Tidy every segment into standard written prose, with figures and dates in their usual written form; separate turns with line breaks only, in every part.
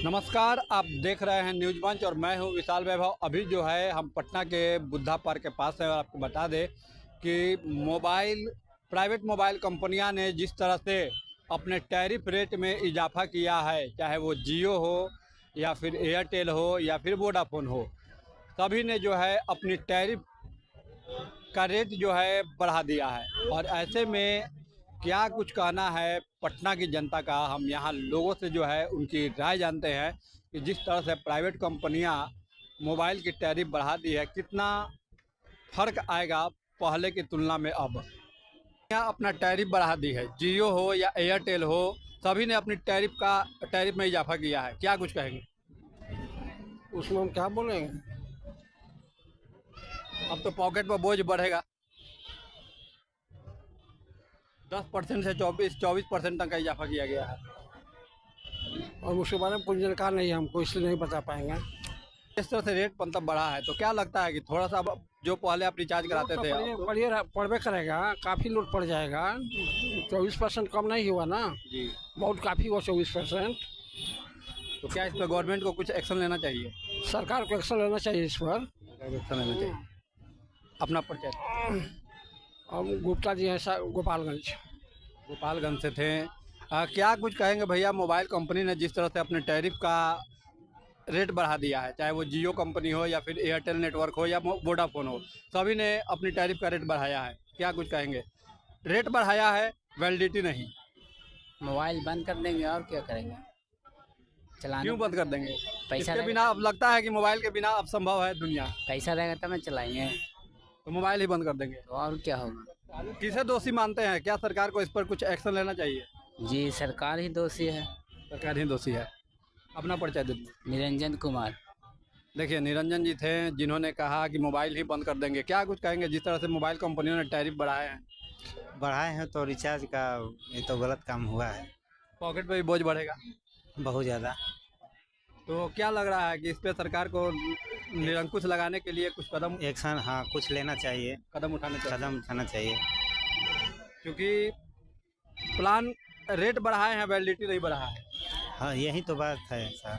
नमस्कार, आप देख रहे हैं न्यूज़ मंच और मैं हूं विशाल वैभव। अभी जो है हम पटना के बुद्धा पार्क के पास है और आपको बता दें कि प्राइवेट मोबाइल कंपनियां ने जिस तरह से अपने टैरिफ रेट में इजाफा किया है, चाहे वो जियो हो या फिर एयरटेल हो या फिर वोडाफोन हो, सभी ने जो है अपनी टैरिफ का रेट जो है बढ़ा दिया है। और ऐसे में क्या कुछ कहना है पटना की जनता का, हम यहाँ लोगों से जो है उनकी राय जानते हैं कि जिस तरह से प्राइवेट कंपनियाँ मोबाइल की टैरिफ बढ़ा दी है, कितना फ़र्क आएगा पहले की तुलना में। अब यहाँ अपना टैरिफ बढ़ा दी है, जियो हो या एयरटेल हो, सभी ने अपनी टैरिफ में इजाफा किया है। क्या कुछ कहेंगे?
उसमें हम क्या बोलेंगे।
अब तो पॉकेट पर बोझ बढ़ेगा। 10% से 24% तक का इजाफा किया गया है।
और उसके बारे में कोई जानकार नहीं है, हमको इसलिए नहीं बता पाएंगे।
इस तरह से रेट मतलब बढ़ा है तो क्या लगता है कि थोड़ा सा अब जो पहले आप रिचार्ज कराते थे
पड़बे करेगा, काफ़ी लोड पड़ जाएगा। 24% कम नहीं हुआ ना
जी,
बहुत, काफ़ी हुआ 24%।
तो क्या इस पर गवर्नमेंट को कुछ एक्शन लेना चाहिए?
सरकार को एक्शन लेना चाहिए इस पर।
एक्शन लेना चाहिए। अपना परिचय?
हम गुप्ता जी हैं,
गोपालगंज से थे। क्या कुछ कहेंगे भैया, मोबाइल कंपनी ने जिस तरह से अपने टैरिफ का रेट बढ़ा दिया है, चाहे वो जियो कंपनी हो या फिर एयरटेल नेटवर्क हो या वोडाफोन हो, सभी ने अपनी टैरिफ का रेट बढ़ाया है। क्या कुछ कहेंगे? रेट बढ़ाया है, वैलिडिटी नहीं।
मोबाइल बंद कर देंगे और क्या करेंगे? चलाना
क्यों बंद कर देंगे?
पैसा
इसके बिना अब लगता है कि मोबाइल के बिना अब संभव है दुनिया।
पैसा रहेगा तब ना चलाएंगे,
तो मोबाइल ही बंद कर देंगे
तो और क्या होगा?
किसे दोषी मानते हैं? क्या सरकार को इस पर कुछ एक्शन लेना चाहिए?
जी सरकार ही दोषी है।
सरकार ही दोषी है। अपना परिचय दे दीजिए।
निरंजन कुमार।
देखिए, निरंजन जी थे जिन्होंने कहा कि मोबाइल ही बंद कर देंगे। क्या कुछ कहेंगे जिस तरह से मोबाइल कंपनियों ने टैरिफ बढ़ाए हैं?
बढ़ाए हैं तो रिचार्ज का ये तो गलत काम हुआ है,
पॉकेट पे भी बोझ बढ़ेगा।
बहुत ज़्यादा।
तो क्या लग रहा है कि इस पे सरकार को निरंकुश लगाने के लिए कुछ
एक्शन हाँ कुछ लेना चाहिए,
कदम उठाने चाहिए?
कदम उठाना चाहिए।
क्योंकि प्लान रेट बढ़ाए हैं, वैलिडिटी नहीं बढ़ा है।
हाँ यही तो बात है सर,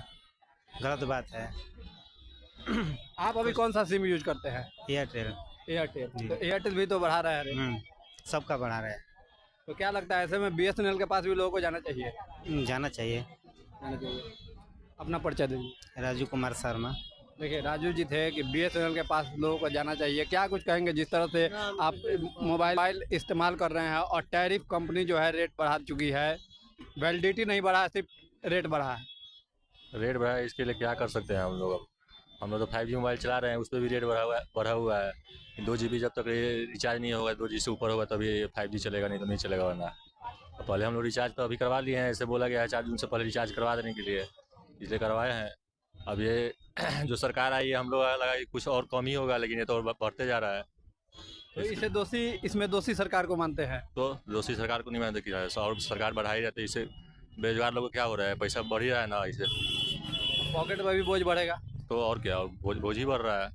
गलत बात है।
आप अभी कौन सा सिम यूज करते हैं?
एयरटेल।
एयरटेल।
जी।
तो एयरटेल भी तो बढ़ा रहा है रेट।
सबका बढ़ा रहे
तो क्या लगता है ऐसे में BSNL के पास भी लोगों को जाना चाहिए?
हैं, जाना चाहिए।
जाना चाहिए। अपना परिचय दीजिए।
राजू कुमार शर्मा।
देखिए, राजू जी थे कि BSNL के पास लोगों को जाना चाहिए। क्या कुछ कहेंगे जिस तरह से आप मोबाइल इस्तेमाल कर रहे हैं और टैरिफ कंपनी जो है रेट बढ़ा चुकी है, वैलिडिटी नहीं बढ़ा, सिर्फ रेट बढ़ा है?
रेट बढ़ा है, इसके लिए क्या कर सकते हैं हम लोग? अब हम लोग तो 5G मोबाइल चला रहे हैं, उस पर भी रेट बढ़ा हुआ है। 2 GB जब तक रिचार्ज नहीं होगा, 2G से ऊपर होगा तभी 5G चलेगा, नहीं तो नहीं चलेगा। वरना पहले हम लोग रिचार्ज तो अभी करवा लिए हैं, ऐसे बोला गया है 4 दिन से पहले रिचार्ज करवा देने के लिए, इसलिए करवाए हैं। अब ये जो सरकार आई है, हम लोग लगा कि कुछ और कम ही होगा, लेकिन ये तो और बढ़ते जा रहा है।
तो इसमें दोषी सरकार को मानते हैं?
तो दोषी सरकार को नहीं मानते कि और सरकार बढ़ाई जाती है, इससे बेरोजगार लोगों को क्या हो रहा है, पैसा बढ़ ही रहा है ना, इससे
पॉकेट में भी बोझ बढ़ेगा।
तो और क्या, बोझ ही बढ़ रहा है।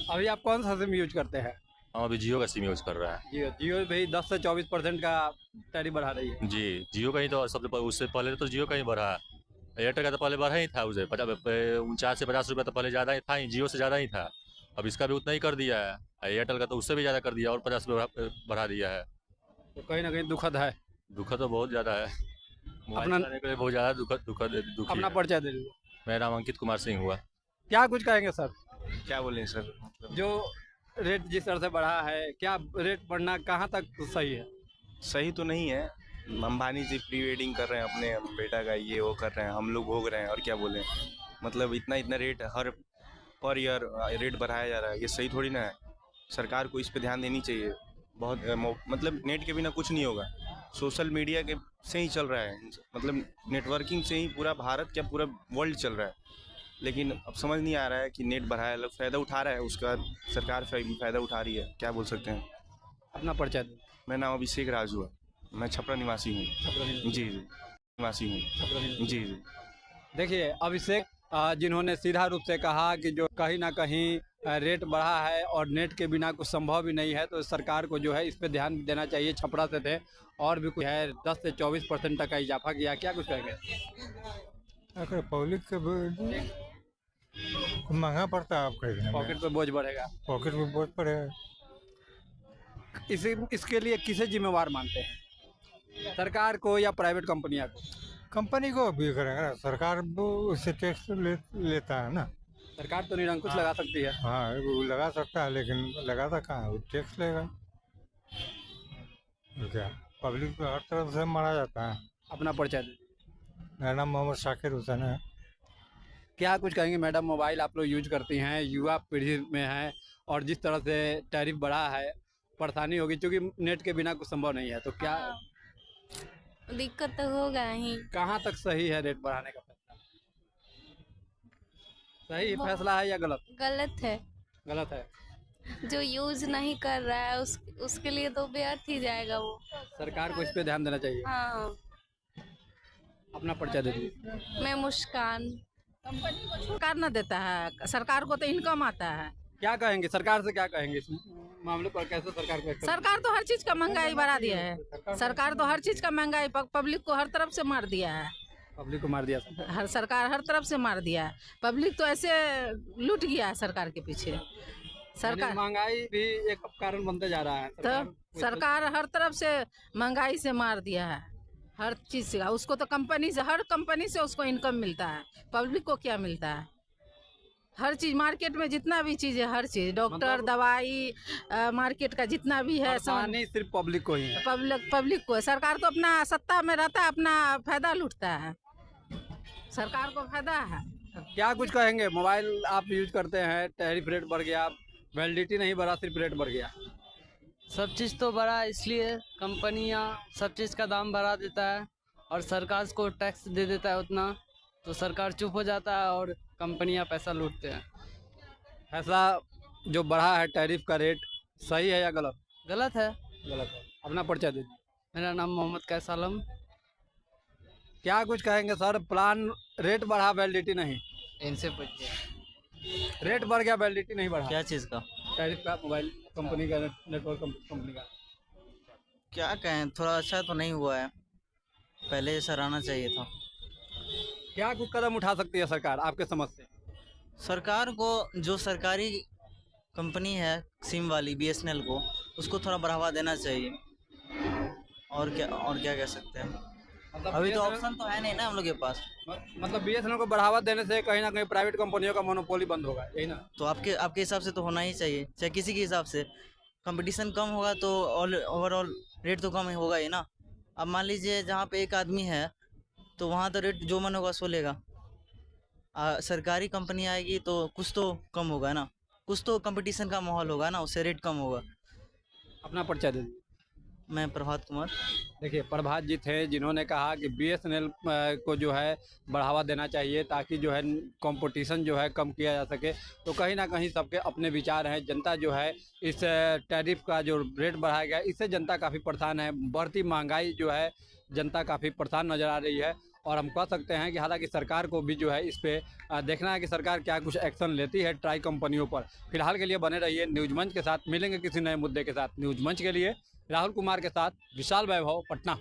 अभी आप कौन सा सिम यूज करते हैं?
हम अभी जियो का सिम यूज कर रहा है।
जियो भाई 10 से 24% का टैरिफ बढ़ा रही है।
जी, जियो का ही तो सबसे उससे पहले तो जियो का ही बढ़ा है। एयरटेल का तो पहले बढ़ा ही था, उसे 49 से 50 रुपये तो पहले ज़्यादा ही था ही, जियो से ज़्यादा ही था। अब इसका भी उतना ही कर दिया है। एयरटेल का तो उससे भी ज़्यादा कर दिया और 50 रुपये बढ़ा दिया है।
तो कहीं ना कहीं दुखद है।
दुखद तो बहुत ज़्यादा है, मोबाइल चलाने के लिए बहुत ज़्यादा दुखी
अपना
है।
परिचय दे दीजिए।
मेरा नाम अंकित कुमार सिंह हुआ।
क्या कुछ कहेंगे सर?
क्या बोलें सर,
जो रेट जिस तरह से बढ़ा है, क्या रेट बढ़ना कहाँ तक सही है?
सही तो नहीं है। अंबानी जी प्री वेडिंग कर रहे हैं अपने बेटा का, ये वो कर रहे हैं, हम लोग भोग रहे हैं, और क्या बोलें। मतलब इतना रेट हर पर ईयर रेट बढ़ाया जा रहा है, ये सही थोड़ी ना है। सरकार को इस पे ध्यान देनी चाहिए। बहुत मतलब नेट के बिना कुछ नहीं होगा, सोशल मीडिया के से ही चल रहा है, मतलब नेटवर्किंग से ही पूरा भारत क्या पूरा वर्ल्ड चल रहा है। लेकिन अब समझ नहीं आ रहा है कि नेट बढ़ाया, लोग फ़ायदा उठा रहा है, उसका सरकार फ़ायदा उठा रही है, क्या बोल सकते हैं।
अपना परिचय दीजिए।
मेरा नाम अभिषेक राजू है, मैं छपरा निवासी हूँ। जी निवासी हूँ। जी।
देखिए, अभिषेक जिन्होंने सीधा रूप से कहा कि जो कहीं ना कहीं रेट बढ़ा है और नेट के बिना कुछ संभव भी नहीं है, तो सरकार को जो है इस पे ध्यान देना चाहिए। छपरा से थे और भी कुछ है, 10 से 24% तक का इजाफा किया। क्या कुछ कहेंगे?
अगर पब्लिक के महंगा पड़ता है आप खरीदने
पॉकेट
में,
पे बोझ बढ़ेगा।
पॉकेट में बहुत पड़ेगा।
इसके लिए किसे जिम्मेवार मानते हैं, सरकार को या प्राइवेट कंपनियां को?
कंपनी को भी करेगा ना, सरकार वो उससे टैक्स लेता है ना।
सरकार तो निरंकुश लगा सकती है।
हाँ वो लगा सकता है, लेकिन लगाता कहाँ है, वो टैक्स लेगा। तो क्या पब्लिक को हर तरफ से मारा जाता है।
अपना परिचय दे।
मेरा नाम मोहम्मद शाकिर हुसैन है।
क्या कुछ कहेंगे मैडम, मोबाइल आप लोग यूज करती हैं, युवा पीढ़ी में हैं, और जिस तरह से टैरिफ बढ़ा है परेशानी होगी, क्योंकि नेट के बिना कुछ संभव नहीं है, तो क्या
दिक्कत तो होगा ही।
कहाँ तक सही है रेट बढ़ाने का फैसला? सही फैसला है या गलत?
गलत है।
गलत है।
जो यूज नहीं कर रहा है उसके लिए तो व्यर्थ ही जाएगा वो।
सरकार को इस पे ध्यान देना चाहिए।
हाँ।
अपना परिचय दे दीजिए।
मैं मुस्कान।
सरकार न देता है, सरकार को तो इनकम आता है।
क्या कहेंगे सरकार से, क्या कहेंगे इस मामले पर? कैसे सरकार को
सरकार तो हर चीज का महंगाई बढ़ा दिया है। सरकार तो हर चीज का महंगाई पब्लिक को हर तरफ से मार दिया है।
पब्लिक को मार दिया सरकार।
हर सरकार हर तरफ से मार दिया है। पब्लिक तो ऐसे लूट गया है सरकार के पीछे। सरकार
महंगाई भी एक कारण बनते जा रहा है।
तो सरकार हर तरफ से महंगाई से मार दिया है, हर चीज से। उसको तो कंपनी से, हर कंपनी से उसको इनकम मिलता है। पब्लिक को क्या मिलता है? हर चीज मार्केट में जितना भी चीज है, हर चीज, डॉक्टर, दवाई, मार्केट का जितना भी है
नहीं सिर्फ पब्लिक को ही है।
पब्लिक को। सरकार तो अपना सत्ता में रहता है, अपना फायदा लूटता है। सरकार को फायदा है।
क्या कुछ कहेंगे, मोबाइल आप यूज करते हैं, टैरिफ रेट बढ़ गया, वैलिडिटी नहीं बढ़ा, सिर्फ रेट बढ़ गया।
सब चीज़ तो बढ़ा, इसलिए कंपनियां सब चीज़ का दाम बढ़ा देता है और सरकार को टैक्स दे देता है उतना, तो सरकार चुप हो जाता है और कंपनियां पैसा लूटते हैं।
फैसला जो बढ़ा है टैरिफ का रेट, सही है या गलत?
गलत है।
गलत है। अपना परिचय दीजिए।
मेरा नाम मोहम्मद कैस आलम।
क्या कुछ कहेंगे सर, प्लान रेट बढ़ा, वैलिडिटी नहीं?
इनसे पूछिए।
रेट बढ़ गया, वैलिडिटी नहीं बढ़ा।
क्या चीज़ का?
टैरिफ का, मोबाइल कंपनी का, नेटवर्क कंपनी का।
क्या कहें, थोड़ा अच्छा तो नहीं हुआ है, पहले जैसा रहना चाहिए था।
क्या कुछ कदम उठा सकती है सरकार आपके समझ से?
सरकार को, जो सरकारी कंपनी है सिम वाली BSNL को, उसको थोड़ा बढ़ावा देना चाहिए। और क्या कह सकते हैं, अभी तो ऑप्शन तो है नहीं ना हम लोग के पास।
मतलब BSNL को बढ़ावा देने से कहीं ना कहीं प्राइवेट कंपनियों का मोनोपोली बंद होगा, यही ना?
तो आपके हिसाब से तो होना ही चाहिए, चाहे किसी के हिसाब से। कंपटीशन कम होगा तो ओवरऑल रेट तो कम ही होगा ही ना। अब मान लीजिए जहाँ पे एक आदमी है तो वहाँ तो रेट जो मन होगा सो लेगा। सरकारी कंपनी आएगी तो कुछ तो कम होगा ना, कुछ तो कंपटीशन का माहौल होगा ना, उससे रेट कम होगा।
अपना परिचय दे दीजिए।
मैं प्रभात कुमार।
देखिए, प्रभात जी थे जिन्होंने कहा कि BSNL को जो है बढ़ावा देना चाहिए ताकि जो है कंपटीशन जो है कम किया जा सके। तो कहीं ना कहीं सबके अपने विचार हैं। जनता जो है इस टैरिफ का जो रेट बढ़ाया गया, इससे जनता काफ़ी परेशान है। बढ़ती महंगाई जो है जनता काफ़ी परेशान नज़र आ रही है। और हम कह सकते हैं कि हालांकि सरकार को भी जो है इस पर देखना है कि सरकार क्या कुछ एक्शन लेती है ट्राई कंपनियों पर। फिलहाल के लिए बने रहिए न्यूज़ मंच के साथ, मिलेंगे किसी नए मुद्दे के साथ। न्यूज़ मंच के लिए राहुल कुमार के साथ विशाल वैभव, पटना।